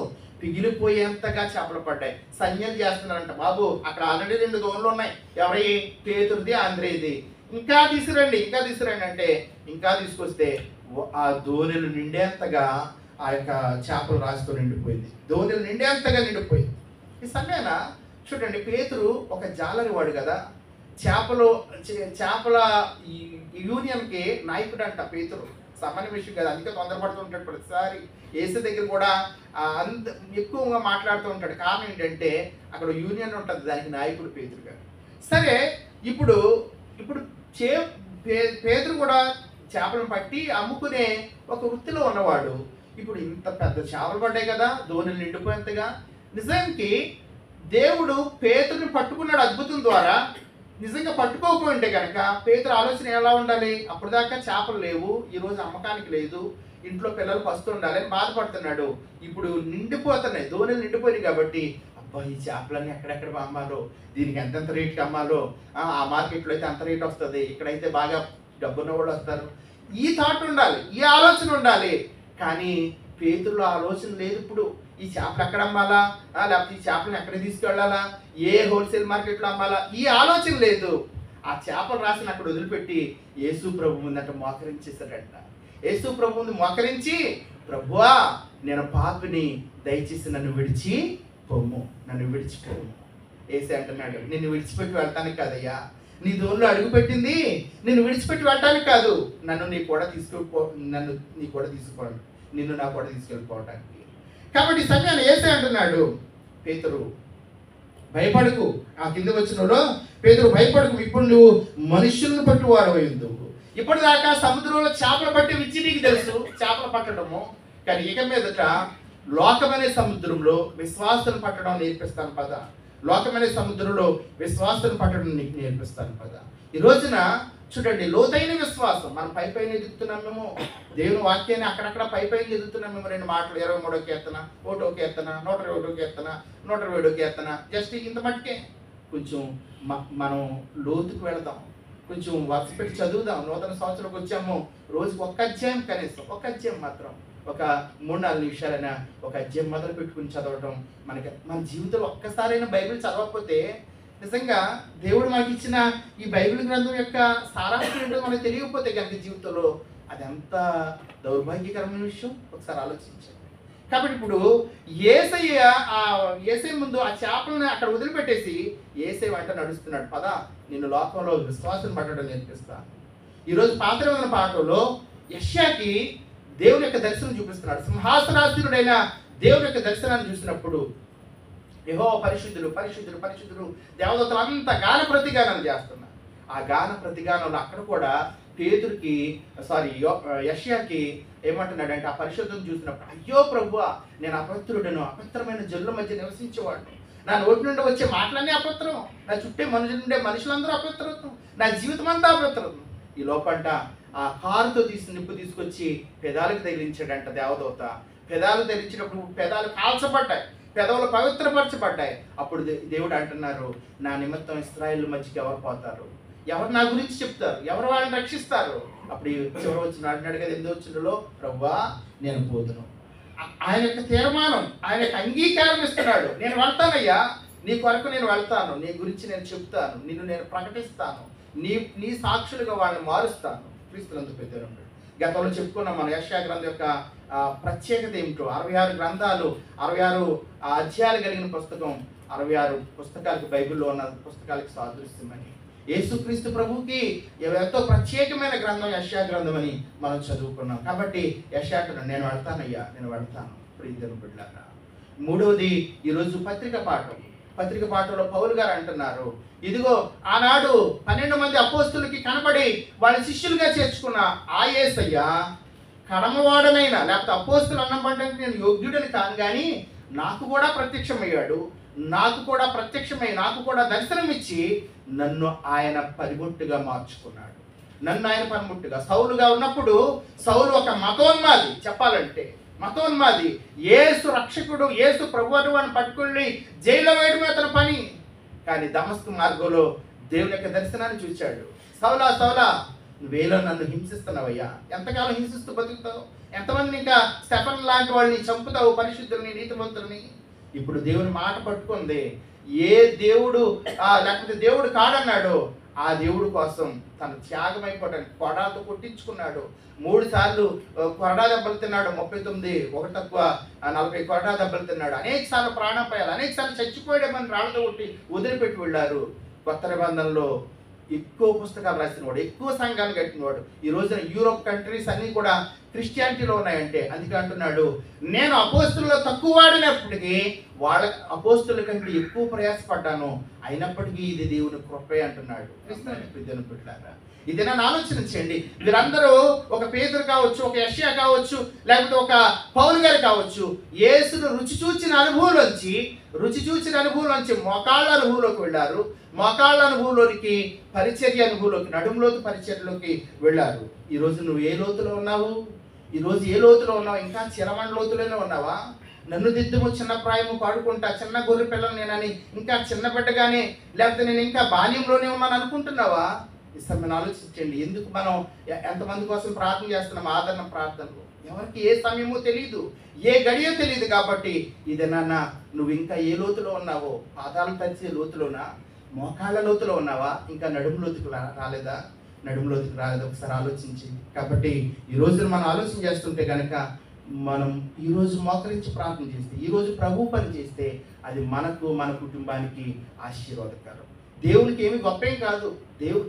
పిగిలిపోయేంతగా చేపలు పడ్డాయి. సంజ్ఞలు చేస్తున్నారంట, బాబు అక్కడ ఆల్రెడీ 2 దోణులు ఉన్నాయి, ఎవరి? పేతురుది, ఆంధ్రేయది. ఇంకా తీసుకురండి అంటే ఇంకా తీసుకొస్తే ఆ దోణిలు నిండేంతగా ఆ యొక్క చేపల రాశితో నిండిపోయింది. దోణిలు నిండేంతగా నిండిపోయింది. ఈ సమయాన చూడండి, పేతురు ఒక జాలరి వాడు కదా, చేపల యూనియన్కి నాయకుడు అంట పేతురు. సామాన్య విషయం కదా, అందుకే తొందరపడుతూ ఉంటాడు ప్రతిసారి. యేసు దగ్గర కూడా అంత ఎక్కువగా మాట్లాడుతూ ఉంటాడు. కారణం ఏంటంటే అక్కడ యూనియన్ ఉంటుంది, దానికి నాయకుడు పేతురు గారు. సరే, ఇప్పుడు పేతురు కూడా చేపలను పట్టి అమ్ముకునే ఒక వృత్తిలో ఉన్నవాడు. ఇప్పుడు ఇంత పెద్ద చేపలు పడ్డాయి కదా, దోణిలు నిండిపోయేంతగా. నిజానికి దేవుడు పేతురుని పట్టుకున్నాడు అద్భుతం ద్వారా. నిజంగా పట్టుకోకపోయింటే కనుక పేతురు ఆలోచన ఎలా ఉండాలి? అప్పుడు దాకా చేపలు లేవు, ఈరోజు అమ్మకానికి లేదు, ఇంట్లో పిల్లలు పస్తు ఉండాలి అని బాధపడుతున్నాడు. ఇప్పుడు నిండిపోతున్నాయి, దోణిలు నిండిపోయినాయి కాబట్టి అబ్బా ఈ చేపలన్నీ ఎక్కడెక్కడ అమ్మాలో, దీనికి ఎంతెంత రేట్కి అమ్మాలో, ఆ మార్కెట్లో అయితే అంత రేట్ వస్తుంది, ఇక్కడైతే బాగా డబ్బున్న వాళ్ళు వస్తారు. ఈ థాట్ ఉండాలి, ఈ ఆలోచన ఉండాలి. కానీ పేతురులో ఆలోచన లేదు. ఇప్పుడు ఈ చేపలు ఎక్కడ అమ్మాలా, లేకపోతే ఈ చేపలను ఎక్కడ తీసుకెళ్ళాలా, ఏ హోల్సేల్ మార్కెట్లో అమ్మాలా, ఈ ఆలోచన లేదు. ఆ చేపలు రాసిన అక్కడ వదిలిపెట్టి యేసు ప్రభు ముందట మోకరించేశాడంట. యేసు ప్రభు ముందు మోకరించి, ప్రభువా నేను పాపిని, దయచేసి నన్ను విడిచి పొమ్ము, నన్ను విడిచిపోము. యేసు అంటున్నాడు, నిన్ను విడిచిపెట్టి వెళ్తానికి కాదయ్యా, నీ దోణిలో అడుగు పెట్టింది నిన్ను విడిచిపెట్టి వెళ్ళటానికి కాదు, నిన్ను నా కూడా తీసుకెళ్ళిపోవటానికి. కాబట్టి సమయాన్ని యేసు అంటున్నాడు, పేతురు భయపడకు. ఆ కింద వచ్చినలో పేతురు భయపడకు, ఇప్పుడు నువ్వు మనుషులను పట్టు వాడవైందు. ఇప్పటిదాకా సముద్రంలో చేపలు పట్టి విచ్చి నీకు తెలుసు, చేపలు పట్టడము. కానీ ఇక మీదట లోకమనే సముద్రంలో విశ్వాసం పట్టడం నేర్పిస్తాను పద. లోకమనే సముద్రంలో విశ్వాసం పట్టడం నీకు నేర్పిస్తాను పద. ఈ రోజున చూడండి, లోతైన విశ్వాసం. మనం పైపైన ఎదుగుతున్నాం మేము, దేవుని వాక్యాన్ని అక్కడక్కడ పైపైన ఎదుగుతున్నాం మేము. 2 మాటలు, 23వ కీర్తన, 1వ కీర్తన, 121వ కీర్తన, 127వ కీర్తన, జస్ట్ ఇంత మట్టుకే. కొంచెం మనం లోతుకు వెళదాం, కొంచెం వరుస పెట్టి చదువుదాం. నూతన సంవత్సరంకి వచ్చాము, రోజుకి ఒక్క అధ్యాయం, కనీసం ఒక్క అధ్యాయం మాత్రం, ఒక 3-4 నిమిషాలైనా ఒక అధ్యాయం మొదలు పెట్టుకుని చదవటం. మన జీవితంలో ఒక్కసారైనా బైబిల్ చదవకపోతే నిజంగా దేవుడు మనకి ఇచ్చిన ఈ బైబిల్ గ్రంథం యొక్క సారాంశం ఏంటో మనకు తెలియకపోతే కనుక జీవితంలో అది ఎంత దౌర్భాగ్యకరమైన విషయం ఒకసారి ఆలోచించండి. కాబట్టి ఇప్పుడు యేసయ్య ముందు ఆ చేపలను అక్కడ వదిలిపెట్టేసి యేసయ్య వెంట నడుస్తున్నాడు. పద, నిన్ను లోకంలో విశ్వాసం పట్టడం నేర్పిస్తాను. ఈరోజు పాత నిబంధన పాఠంలో యెషయాకి దేవుని యొక్క దర్శనం చూపిస్తున్నాడు. సింహాసనాసీనుడైన దేవుని యొక్క దర్శనాన్ని చూసినప్పుడు యెహోవా పరిశుద్ధుడు పరిశుద్ధుడు పరిశుద్ధుడు, దేవదూతలు అంతా గాన ప్రతిగానం చేస్తున్నారు. ఆ గాన ప్రతిగానంలో అక్కడ కూడా యెషయాకి ఏమంటున్నాడంటే, ఆ పరిశుద్ధం చూసినప్పుడు, అయ్యో ప్రభువా, నేను అపవిత్రుడను, అపవిత్రమైన జనుల మధ్య నివసించేవాడు, నా నోటి నుండి వచ్చే మాటలన్నీ అపవిత్రం, నా చుట్టే మనుషులందరూ అపవిత్రం, నా జీవితం అంతా అపవిత్రం. ఈ లోపంట ఆ కారుతో నిప్పు తీసుకొచ్చి పెదాలకు తగిలించాడంట దేవదూత. పెదాలు తగిలించినప్పుడు పెదాలు కాల్చబడ్డాయి, పెదవులు పవిత్రపరచబడ్డాయి. అప్పుడు దేవుడు అంటున్నారు, నా నిమిత్తం ఇశ్రాయేలు మధ్యకి ఎవరు పోతారు, ఎవరు నా గురించి చెప్తారు, ఎవరు వాళ్ళని రక్షిస్తారు? అప్పుడు చివరి వచ్చిన అంటున్నాడు కదా, 8వ వచనంలో, ప్రభువా నేను పోతును. ఆయన యొక్క తీర్మానం, ఆయన యొక్క అంగీకారం ఇస్తున్నాడు. నేను వెళ్తానయ్యా, నీ కొరకు నేను వెళ్తాను, నీ గురించి నేను చెప్తాను, నిన్ను నేను ప్రకటిస్తాను, నీ సాక్షులుగా వాళ్ళని మారుస్తాను. క్రీస్తునందు పెద్దలు. గతంలో చెప్పుకున్నాం మన యెషయా గ్రంథం యొక్క ప్రత్యేకత ఏమిటో. 66 గ్రంథాలు, 66 అధ్యాయాలు కలిగిన పుస్తకం, 66 పుస్తకాలకి బైబిల్లో ఉన్న పుస్తకాలకి సాదృశ్యమని. యేసుక్రీస్తు ప్రభువుకి ఎంతో ప్రత్యేకమైన గ్రంథం యెషయా గ్రంథం అని మనం చదువుకున్నాం. కాబట్టి యెషయాకు నేను వెళ్తానయ్యా, నేను వెళ్తాను. ప్రియమైన బిడ్డలారా, 3వది ఈరోజు పత్రిక పాఠంలో పౌలు గారు అంటున్నారు, ఇదిగో ఆనాడు 12 మంది అపోస్తులకి కనబడి వాళ్ళ శిష్యులుగా చేర్చుకున్న ఆ యేసయ్య కడమవాడనైనా, లేకపోతే అపోస్తులు అన్నపడడానికి నేను యోగ్యుడని కాను కానీ నాకు కూడా ప్రత్యక్షమయ్యాడు, నాకు కూడా దర్శనం ఇచ్చి నన్ను ఆయన పనిముట్టుగా మార్చుకున్నాడు. సౌలుగా ఉన్నప్పుడు సౌలు ఒక మతోన్మాది, చెప్పాలంటే మతోన్మాది. యేసు రక్షకుడు, యేసు ప్రభువును అని పట్టుకుని జైల్లో వేయడమే అతని పని. కానీ దమస్కు మార్గంలో దేవుని యొక్క దర్శనాన్ని చూశాడు. సౌలా సౌలా, నువ్వేలో నన్ను హింసిస్తున్నావయ్యా, ఎంతకాలం హింసిస్తూ బతుకుతావు, ఎంతమంది ఇంకా స్టెఫన్ లాంటి వాళ్ళని చంపుతావు, పరిశుద్ధుల్ని, నీతిమంతుల్ని. ఇప్పుడు దేవుని మాట పట్టుకుంది, ఏ దేవుడు లేకపోతే దేవుడు కాడన్నాడు ఆ దేవుడి కోసం తన త్యాగమైపోవడానికి కొరడాతో కొట్టించుకున్నాడు. 3 సార్లు కొరడా దెబ్బలు తిన్నాడు. 39 1 తక్కువ 40 కొరడా దెబ్బలు తిన్నాడు. అనేక సార్లు ప్రాణాపాయాలు, అనేక సార్లు చచ్చిపోయాడమని రాళ్ళతో కొట్టి వదిలిపెట్టి వెళ్ళారు. కొత్త నిబంధనలో ఎక్కువ పుస్తకాలు రాసినవాడు, ఎక్కువ సంఘాలు కట్టినవాడు. ఈ రోజున యూరోప్ కంట్రీస్ అన్నీ కూడా క్రిస్టియానిటీలో ఉన్నాయంటే అందుకే అంటున్నాడు, నేను అపోస్తుల్లో తక్కువ వాడినప్పటికీ వాళ్ళ అపోస్తుల కంటే ఎక్కువ ప్రయాసపడ్డాను, అయినప్పటికీ ఇది దేవుని కృపే అంటున్నాడు. క్రిస్టియన్ బిడ్డలారా, ఇది నన్ను ఆలోచించండి. వీరందరూ ఒక పేతురు కావచ్చు, ఒక యెషయా కావచ్చు, లేకపోతే ఒక పౌలు గారు కావచ్చు, యేసును రుచి చూచిన అనుభవంలోంచి మోకాళ్ళ అనుభవంలోకి వెళ్ళారు. మోకాళ్ళ అనుభవంలోనికి పరిచర్య అనుభవంలోకి, నడుములోకి పరిచర్యలోకి వెళ్ళారు. ఈరోజు నువ్వు ఏ లోతులో ఉన్నావు? ఈరోజు ఏ లోతులో ఉన్నావు? ఇంకా చిరమణ లోతులోనే ఉన్నావా? నన్ను దిద్దుము చిన్న ప్రాయము పాడుకుంటా, చిన్న గొర్రె పిల్లలు నేనని ఇంకా చిన్న బిడ్డగానే, లేకపోతే నేను ఇంకా బాల్యంలోనే ఉన్నాను అనుకుంటున్నావా? ఇస్తామని ఆలోచించండి. ఎందుకు మనం ఎంతమంది కోసం ప్రార్థన చేస్తున్నాం? ఆదరణ ప్రార్థనలు. ఎవరికి ఏ సమయమో తెలియదు, ఏ గడియో తెలియదు. కాబట్టి ఇదేనా నువ్వు ఇంకా ఏ లోతులో ఉన్నావో? పాదాలు తరిచే లోతులోనా? మోకాళ్ళ లోతులో ఉన్నావా? ఇంకా నడుము లోతుకు రాలేదా? ఒకసారి ఆలోచించి. కాబట్టి ఈ రోజు మనం ఆలోచన చేస్తుంటే కనుక మనం ఈరోజు మోకరించి ప్రార్థన చేస్తే, ఈరోజు ప్రభు పని చేస్తే అది మనకు, మన కుటుంబానికి ఆశీర్వాదకరం. దేవునికి ఏమి గొప్పేం కాదు.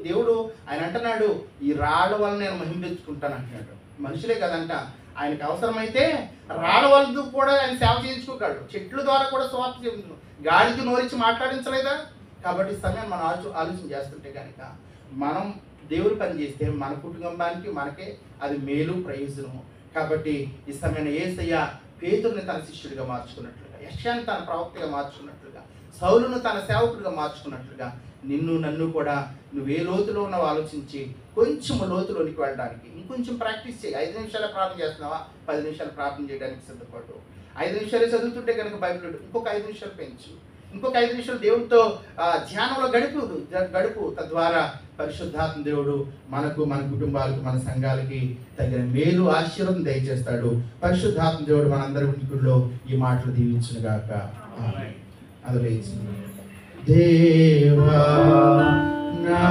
దేవుడు ఆయన అంటున్నాడు, ఈ రాళ్ళ వల్ల నేను మహిమ తెచ్చుకుంటాను అంటున్నాడు. మనుషులే కదంట, ఆయనకు అవసరమైతే రాళ్ళ వల్ల కూడా ఆయన సేవ చేయించుకోగలడు. చెట్ల ద్వారా కూడా స్వార్థ చేయించు, గాలికి నోరించి మాట్లాడించలేదా? కాబట్టి ఈ సమయం మనం ఆలోచన చేస్తుంటే కనుక మనం దేవుడి పని చేస్తే మన కుటుంబానికి మనకే అది మేలు, ప్రయోజనము. కాబట్టి ఈ సమయంలో యేసయ్య పేతురుని తన శిష్యుడిగా మార్చుకున్నట్లుగా, యెషయాని తన ప్రవక్తగా మార్చుకున్నట్లుగా, సౌలును తన సేవకుడిగా మార్చుకున్నట్లుగా నిన్ను నన్ను కూడా నువ్వు ఏ లోతులో ఉన్నావు ఆలోచించి కొంచెం లోతులోనికి వెళ్ళడానికి ఇంకొంచెం ప్రాక్టీస్ చేయి. 5 నిమిషాలు ప్రార్థన చేస్తున్నావా? 10 నిమిషాలు ప్రార్థన చేయడానికి సిద్ధపడు. 5 నిమిషాలు చదువుతుంటే కనుక బైబిల్ ఇంకొక 5 నిమిషాలు పెంచు. ఇంకొక 5 నిమిషాలు దేవుడితో ధ్యానంలో గడుపు. తద్వారా పరిశుద్ధాత్మ దేవుడు మనకు, మన కుటుంబాలకు, మన సంఘాలకి తగిన మేలు, ఆశీర్వాదం దయచేస్తాడు. పరిశుద్ధాత్మ దేవుడు మనందరి ఉనికిలో ఈ మాటలు దీవించునుగాక. ఆమేన్. అదలేచి దేవా నా